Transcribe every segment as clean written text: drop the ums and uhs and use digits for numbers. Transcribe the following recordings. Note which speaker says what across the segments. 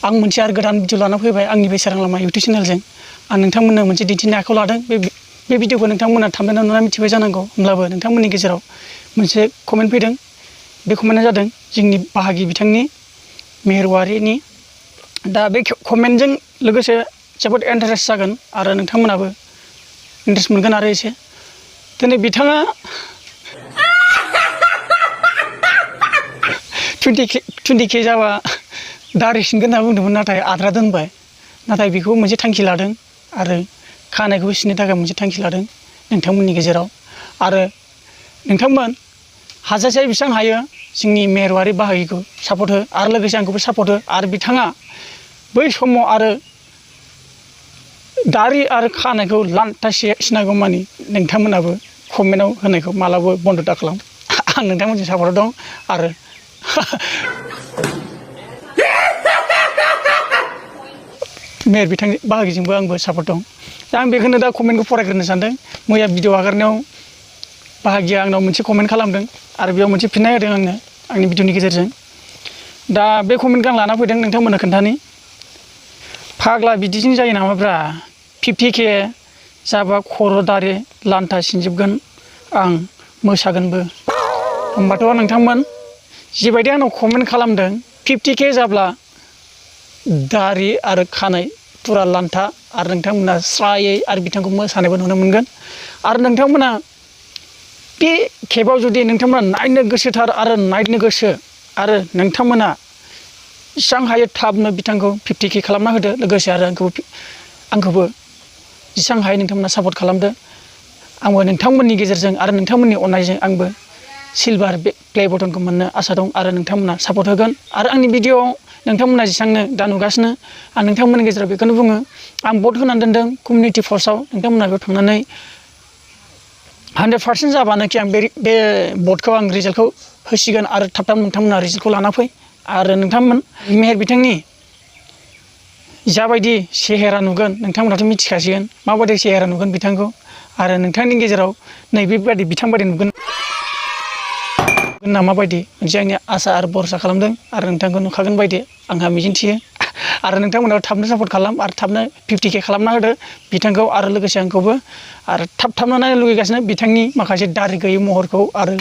Speaker 1: आं मोनसे आरो गोदान भिडिअ लाना फैबाय आंनि बे स्वrang लामा इउटुब चेनेलजों आं नोंथांमोननो मोनसे दिन्थिनो आखायाव लादों बे भिडिअखौ नोंथांमोना थांनानै नुना मिथिबाय जानांगौ होमब्लाबो नोंथांमोननि गेजेराव मोनसे कमेन्ट फैदों बे कमेन्टआ जादों जोंनि बाहागि बिथांनि मेहेरवारिनि दा बे कमेन्टजों लोगोसे जोबोद इन्टारेस्ट जागोन आरो नोंथांमोनाबो इन्टारेस्ट मोनगोन आरो एसे दिनै बिथाङा 20K जाबा दारि सिनगोन होनना बुंदोंमोन नाथाय आद्रा दोनबाय नाथाय बेखौ मोनसे थांखि लादों आरो खानायखौ सिननो थाखाय मोनसे थांखि लादों नोंथांमोननि गेजेराव आरो नोंथांमोन हाजासे बेसेबां हायो जोंनि मेहेरवारि बाहागिखौ सापर्ट हो आरो लोगोसे आंखौबो सापर्ट हो आरो बिथाङा बै समाव आरो दारि आरो खानायखौ लान्था सिनागौ मानि नोंथांमोनाबो कमेन्टआव होनायखौ मालाबो बन्द' दा खालाम आं नोंथांमोनजों सापर्ट दं आरो मेहेर बिथांनि बाहागिजोंबो आंबो सापर्ट दं दा आं बेखौनो दा कमेन्टखौ फरायग्रोनो सानदों मैया भिडिअ आगारनायाव बाहागिया आंनाव मोनसे कमेन्ट खालामदों आरो बेयाव मोनसे फिननाय होदों आंनो आंनि भिडिअनि गेजेरजों दा बे कमेन्टखौ आं लाना फैदों नोंथांमोननो खोन्थानि फाग्ला बिदिजों जायो नामाब्रा 50K जाबा खर' दारि लान्था सिनजोबगोन आं मोसागोनबो होमबाथ' नोंथांमोन जिबायदि आंनाव कमेन्ट खालामदों 50K जाब्ला दारि आरो खानाय फुरा लान्था आरो नोंथांमोना स्रायै आरो बिथांखौ मोसानायबो नुनो मोनगोन आरो नोंथांमोना बे खेबाव जुदि नोंथांमोना नायनो गोसोथार आरो नायनो गोसो आरो नोंथांमोना जेसेबां हायो थाबनो बिथांखौ 50K खालामना होदो लोगोसे आरो आंखौबो जेसेबां हायो नोंथांमोना सापर्ट खालामदो आंबो नोंथांमोननि गेजेरजों आरो नोंथांमोननि अननायजों आंबो सिलभार प्ले बटनखौ मोननो आसा दं आरो नोंथांमोना सापर्ट होगोन आरो आंनि भिडिअआव नोंथांमोना जेसेबांनो दा नुगासिनो आं नोंथांमोननि गेजेराव बेखौनो बुङो आं भट होनानै दोनदों कमिउनिटि पस्टआव नोंथांमोना बेयाव थांनानै 100% जाबानोखि आं बे भटखौ आं रिजाल्टखौ होसिगोन आरो थाब थाब नोंथांमोना रिजाल्टखौ लाना फै आरो नोंथांमोन मेहेर बिथांनि जाबायदि सेहेरा नुगोन नोंथांमोनाथ' मिथिखासिगोन माबायदि सेहेरा नुगोन बिथांखौ आरो नोंथांनि गेजेराव नैबेबायदि बिथां बायदि नुगोन ना माबायदि मोनसे आंनि आसा आरो भरसा खालामदों आरो नोंथांखौ नुखागोन बायदि आंहा मिजिंथियो आरो नोंथांमोनाव थाबनो सापर्ट खालाम आरो थाबनो 50K खालामना होदो बिथांखौ आरो लोगोसे आंखौबो आरो थाबनो नायनो लुगैगासिनो बिथांनि माखासे दारि गैयै महरखौ आरो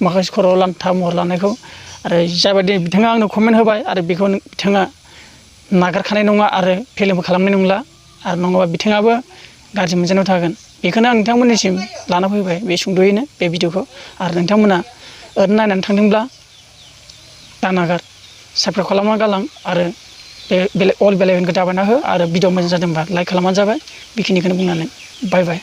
Speaker 1: माखासे खर' लान्था महर लानायखौ आरो जाबायदि बिथाङा आंनो कमेन्ट होबाय आरो बेखौ बिथाङा नागारखानाय नङा आरो फेलेंबो खालामनाय नंला आरो नङाबा बिथाङाबो गाज्रि मोनजानायाव थागोन बेखौनो आं नोंथांमोननिसिम लाना फैबाय बे सुंद'यैनो बे भिडिअखौ आरो नोंथांमोना ओरैनो नायनानै थांदोंब्ला दानागार साबस्क्राइब खालामना गालां आरो बे अल बेल आइकनखौ दाबायना हो आरो भिडिअ मोजां जादोंबा लाइक खालामबानो जाबाय बेखिनिखौनो बुंनानै बाय बाय।